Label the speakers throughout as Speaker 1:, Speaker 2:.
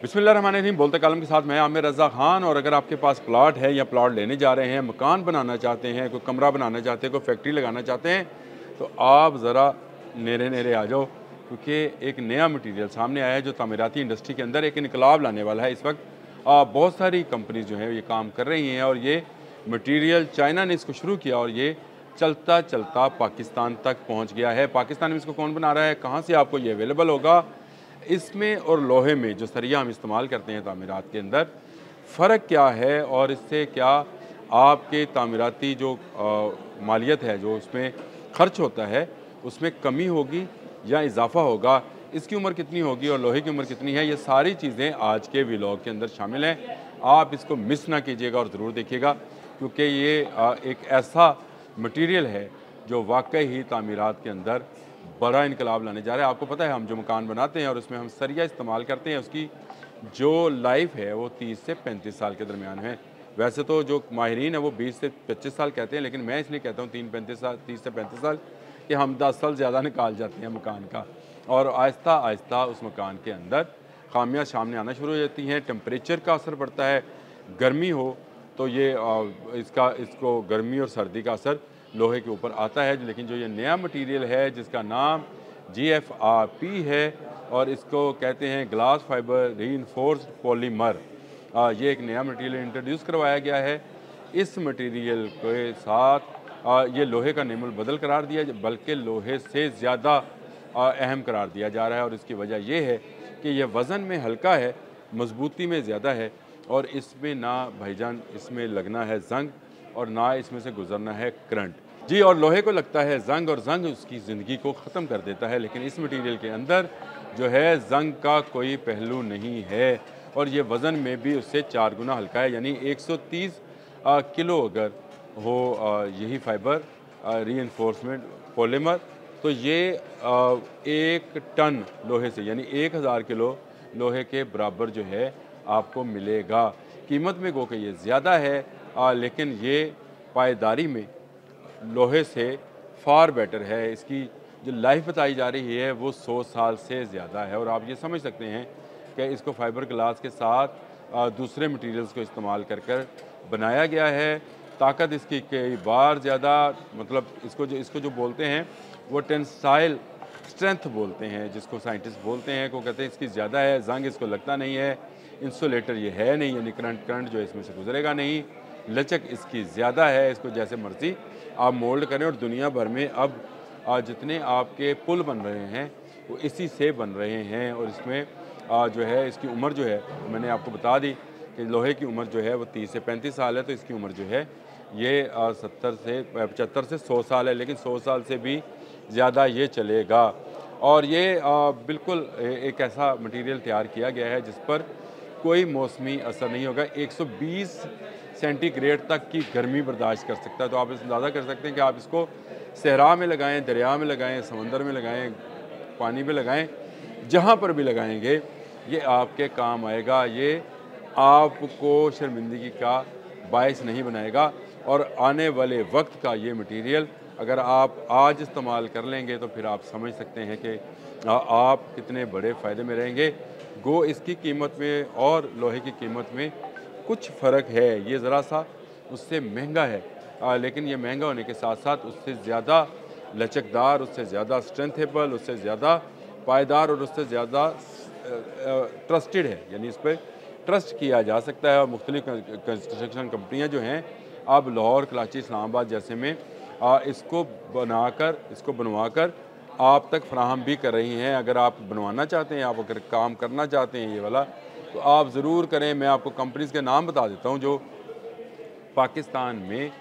Speaker 1: बिस्मिल्लाहिर्रहमानिर्रहीम। बोलते कालम के साथ मैं आमिर रज़ा ख़ान। और अगर आपके पास प्लाट है या प्लाट लेने जा रहे हैं, मकान बनाना चाहते हैं, कोई कमरा बनाना चाहते हैं, कोई फैक्ट्री लगाना चाहते हैं, तो आप ज़रा नेरे नेरे आ जाओ, क्योंकि एक नया मटीरियल सामने आया है जो तामीराती इंडस्ट्री के अंदर एक इनकलाब लाने वाला है। इस वक्त बहुत सारी कंपनीज जो हैं ये काम कर रही हैं और ये मटीरियल चाइना ने इसको शुरू किया और ये चलता चलता पाकिस्तान तक पहुँच गया है। पाकिस्तान में इसको कौन बना रहा है, कहाँ से आपको ये अवेलेबल होगा, इसमें और लोहे में जो सरिया हम इस्तेमाल करते हैं तामीरात के अंदर, फ़र्क क्या है और इससे क्या आपके तामीराती जो मालियत है, जो उसमें ख़र्च होता है, उसमें कमी होगी या इजाफ़ा होगा, इसकी उम्र कितनी होगी और लोहे की उम्र कितनी है, ये सारी चीज़ें आज के व्लॉग के अंदर शामिल हैं। आप इसको मिस ना कीजिएगा और ज़रूर देखिएगा, क्योंकि ये एक ऐसा मटीरियल है जो वाकई ही तामीरात के अंदर बड़ा इनकलाब लाने जा रहा है। आपको पता है हम जो मकान बनाते हैं और उसमें हम सरिया इस्तेमाल करते हैं, उसकी जो लाइफ है वो 30 से 35 साल के दरमियान है। वैसे तो जो माहिरीन है वो 20 से 25 साल कहते हैं, लेकिन मैं इसलिए कहता हूँ 30 से 35 साल कि हम 10 साल ज़्यादा निकाल जाते हैं मकान का, और आहिस्ता आहिस्ता उस मकान के अंदर खामियाँ सामने आना शुरू हो जाती हैं। टेम्परेचर का असर पड़ता है, गर्मी हो तो ये इसको गर्मी और सर्दी का असर लोहे के ऊपर आता है। लेकिन जो ये नया मटीरियल है जिसका नाम GFRP है और इसको कहते हैं ग्लास फाइबर रीइंफोर्स्ड पॉलीमर, ये एक नया मटीरियल इंट्रोड्यूस करवाया गया है। इस मटीरियल के साथ ये लोहे का नेमुल बदल करार दिया, बल्कि लोहे से ज़्यादा अहम करार दिया जा रहा है। और इसकी वजह यह है कि यह वज़न में हल्का है, मजबूती में ज़्यादा है, और इसमें ना भाईजान इसमें लगना है जंग और ना इसमें से गुजरना है करंट। जी, और लोहे को लगता है जंग और जंग उसकी ज़िंदगी को ख़त्म कर देता है, लेकिन इस मटीरियल के अंदर जो है जंग का कोई पहलू नहीं है और ये वज़न में भी उससे 4 गुना हल्का है। यानी 130 किलो अगर हो यही फाइबर रीइंफोर्समेंट पॉलीमर, तो ये 1 टन लोहे से यानी 1000 किलो लोहे के बराबर जो है आपको मिलेगा। कीमत में गो के ये ज़्यादा है, लेकिन ये पायदारी में लोहे से फार बेटर है। इसकी जो लाइफ बताई जा रही है वो 100 साल से ज़्यादा है। और आप ये समझ सकते हैं कि इसको फाइबर ग्लास के साथ दूसरे मटेरियल्स को इस्तेमाल कर कर बनाया गया है। ताकत इसकी कई बार ज़्यादा, मतलब इसको जो बोलते हैं वो टेंसाइल स्ट्रेंथ बोलते हैं, जिसको साइंटिस्ट बोलते हैं, को कहते हैं इसकी ज़्यादा है। जंग इसको लगता नहीं है, इंसुलेटर ये है नहीं, यानी करंट जो इसमें से गुजरेगा नहीं। लचक इसकी ज़्यादा है, इसको जैसे मर्ज़ी आप मोल्ड करें। और दुनिया भर में अब जितने आपके पुल बन रहे हैं वो इसी से बन रहे हैं। और इसमें जो है इसकी उम्र जो है मैंने आपको बता दी कि लोहे की उम्र जो है वो 30 से 35 साल है, तो इसकी उम्र जो है ये 75 से 100 साल है, लेकिन 100 साल से भी ज़्यादा ये चलेगा। और ये बिल्कुल एक ऐसा मटीरियल तैयार किया गया है जिस पर कोई मौसमी असर नहीं होगा। 120 सेंटीग्रेड तक की गर्मी बर्दाश्त कर सकता है। तो आप इस अंदाज़ा कर सकते हैं कि आप इसको सहरा में लगाएं, दरिया में लगाएं, समंदर में लगाएं, पानी में लगाएं, जहाँ पर भी लगाएंगे ये आपके काम आएगा। ये आपको शर्मिंदगी का बायस नहीं बनाएगा। और आने वाले वक्त का ये मटीरियल अगर आप आज इस्तेमाल कर लेंगे तो फिर आप समझ सकते हैं कि आप कितने बड़े फ़ायदे में रहेंगे। गो इसकी कीमत में और लोहे की कीमत में कुछ फ़र्क है, ये ज़रा सा उससे महंगा है, लेकिन ये महंगा होने के साथ साथ उससे ज़्यादा लचकदार, उससे ज़्यादा स्ट्रेंथेबल, उससे ज़्यादा पायदार और उससे ज़्यादा ट्रस्टेड है। यानी इस पर ट्रस्ट किया जा सकता है। और मुख्तलिफ कंस्ट्रक्शन कंपनियाँ जो हैं अब लाहौर, कराची, इस्लामाबाद जैसे में इसको बनवाकर आप तक फ्राहम भी कर रही हैं। अगर आप बनवाना चाहते हैं, आप अगर काम करना चाहते हैं ये वाला, तो आप ज़रूर करें। मैं आपको कंपनीज़ के नाम बता देता हूँ जो पाकिस्तान में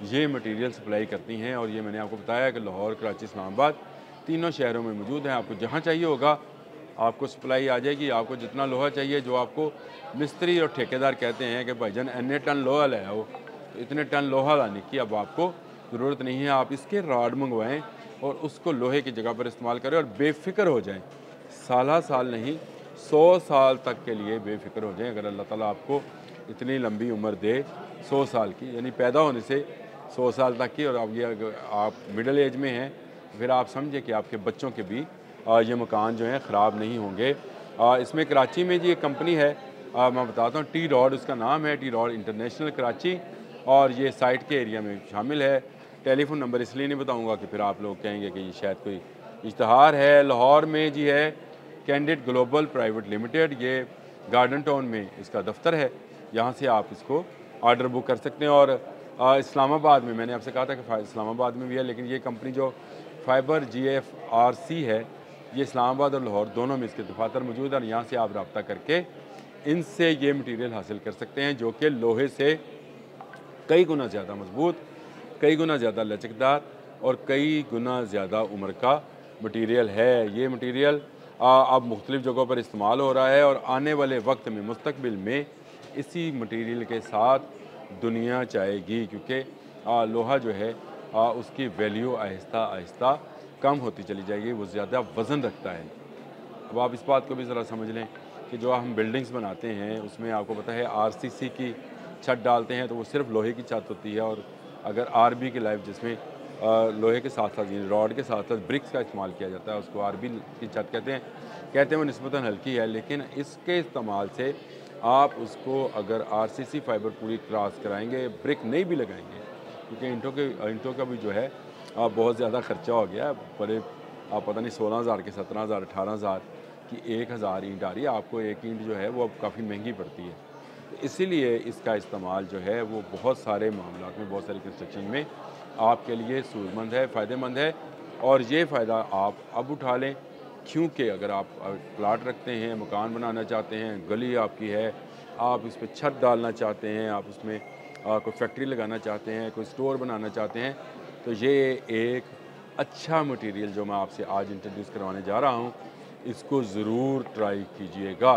Speaker 1: ये मटेरियल सप्लाई करती हैं। और ये मैंने आपको बताया कि लाहौर, कराची, इस्लामाबाद तीनों शहरों में मौजूद हैं। आपको जहाँ चाहिए होगा आपको सप्लाई आ जाएगी। आपको जितना लोहा चाहिए, जो आपको मिस्त्री और ठेकेदार कहते हैं कि भाईजान इतने टन लोहा ले आओ, तो इतने टन लोहा लाने की अब आपको ज़रूरत नहीं है। आप इसके राड मंगवाएँ और उसको लोहे की जगह पर इस्तेमाल करें और बेफ़िक्र हो जाएँ। साल नहीं, 100 साल तक के लिए बेफ़िक्र हो जाएँ। अगर अल्लाह ताला आपको इतनी लंबी उम्र दे 100 साल की, यानी पैदा होने से 100 साल तक की, और आप मिडिल एज में हैं, फिर आप समझें कि आपके बच्चों के भी ये मकान जो हैं ख़राब नहीं होंगे। इसमें कराची में जी एक कंपनी है, मैं बताता हूँ, टी रॉड उसका नाम है, टी रॉड इंटरनेशनल कराची, और ये साइट के एरिया में शामिल है। टेलीफोन नंबर इसलिए नहीं बताऊँगा कि फिर आप लोग कहेंगे कि ये शायद कोई इश्तहार है। लाहौर में जी है कैंडिड ग्लोबल प्राइवेट लिमिटेड, ये गार्डन टाउन में इसका दफ्तर है, यहाँ से आप इसको ऑर्डर बुक कर सकते हैं। और इस्लामाबाद में, मैंने आपसे कहा था कि इस्लामाबाद में भी है, लेकिन ये कंपनी जो फाइबर GFRC है, ये इस्लामाबाद और लाहौर दोनों में इसके दफातर मौजूद है, और यहाँ से आप रब्ता करके इनसे ये मटीरियल हासिल कर सकते हैं, जो कि लोहे से कई गुना ज़्यादा मजबूत, कई गुना ज़्यादा लचकदार और कई गुना ज़्यादा उम्र का मटीरियल है। ये मटीरियल अब मुख्तलिफ़ जगहों पर इस्तेमाल हो रहा है, और आने वाले वक्त में मुस्तकबिल में इसी मटीरियल के साथ दुनिया चाहेगी, क्योंकि लोहा जो है उसकी वैल्यू आहिस्ता आहिस्ता कम होती चली जाएगी, वो ज़्यादा वज़न रखता है। अब आप इस बात को भी ज़रा समझ लें कि जो हम बिल्डिंग्स बनाते हैं उसमें आपको पता है RCC की छत डालते हैं, तो वो सिर्फ लोहे की छत होती है, और अगर RB की लाइफ जिसमें लोहे के साथ साथ रॉड के साथ साथ ब्रिक्स का इस्तेमाल किया जाता है, उसको RB की छत कहते हैं वो निस्बतन हल्की है, लेकिन इसके इस्तेमाल से आप उसको अगर RCC फाइबर पूरी क्रॉस कराएंगे, ब्रिक नहीं भी लगाएंगे, क्योंकि ईंटों का भी जो है बहुत ज़्यादा खर्चा हो गया, बड़े पता नहीं 16,000 के 17,000 18,000 की 1,000 ईंट आ रही है, आपको एक ईंट जो है वो अब काफ़ी महंगी पड़ती है। तो इसीलिए इसका इस्तेमाल जो है वो बहुत सारे मामलात में, बहुत सारी कंस्ट्रक्शन में आपके लिए सूरमंद है, फ़ायदेमंद है, और ये फ़ायदा आप अब उठा लें, क्योंकि अगर आप प्लाट रखते हैं, मकान बनाना चाहते हैं, गली आपकी है, आप इस पर छत डालना चाहते हैं, आप उसमें कोई फैक्ट्री लगाना चाहते हैं, कोई स्टोर बनाना चाहते हैं, तो ये एक अच्छा मटेरियल जो मैं आपसे आज इंट्रोड्यूस करवाने जा रहा हूँ, इसको ज़रूर ट्राई कीजिएगा।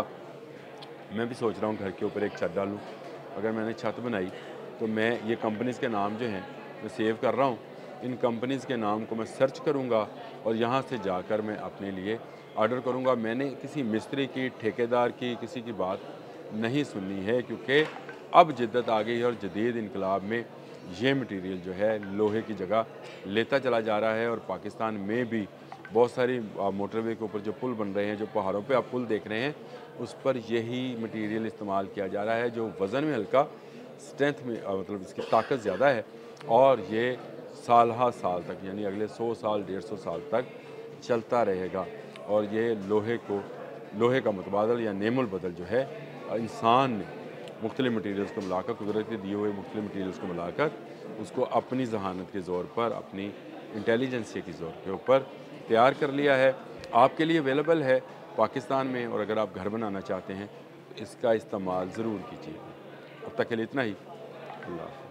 Speaker 1: मैं भी सोच रहा हूँ घर के ऊपर एक छत डालूँ। अगर मैंने छत बनाई तो मैं ये कंपनीज़ के नाम जो हैं मैं सेव कर रहा हूँ, इन कंपनीज़ के नाम को मैं सर्च करूँगा और यहाँ से जाकर मैं अपने लिए ऑर्डर करूँगा। मैंने किसी मिस्त्री की, ठेकेदार की, किसी की बात नहीं सुननी है, क्योंकि अब जिद्दत आ गई है और जदीद इनकलाब में ये मटीरियल जो है लोहे की जगह लेता चला जा रहा है। और पाकिस्तान में भी बहुत सारी मोटरवे के ऊपर जो पुल बन रहे हैं, जो पहाड़ों पे आप पुल देख रहे हैं, उस पर यही मटीरियल इस्तेमाल किया जा रहा है, जो वज़न में हल्का, स्ट्रेंथ में मतलब इसकी ताकत ज़्यादा है, और ये साल तक, यानी अगले 100 साल 150 साल तक चलता रहेगा। और ये लोहे का मुतबादल या नेमुल बदल जो है इंसान ने मुख्तलिफ़ मटीरियल्स को मिलाकर, कुदरत के दिए हुए मुख्तलिफ़ मटीरियल्स को मिलाकर उसको अपनी जहानत के ज़ोर पर, अपनी इंटेलिजेंस के ज़ोर के ऊपर तैयार कर लिया है। आपके लिए अवेलेबल है पाकिस्तान में, और अगर आप घर बनाना चाहते हैं तो इसका इस्तेमाल ज़रूर कीजिए। अब तक के लिए इतना ही। अल्लाह।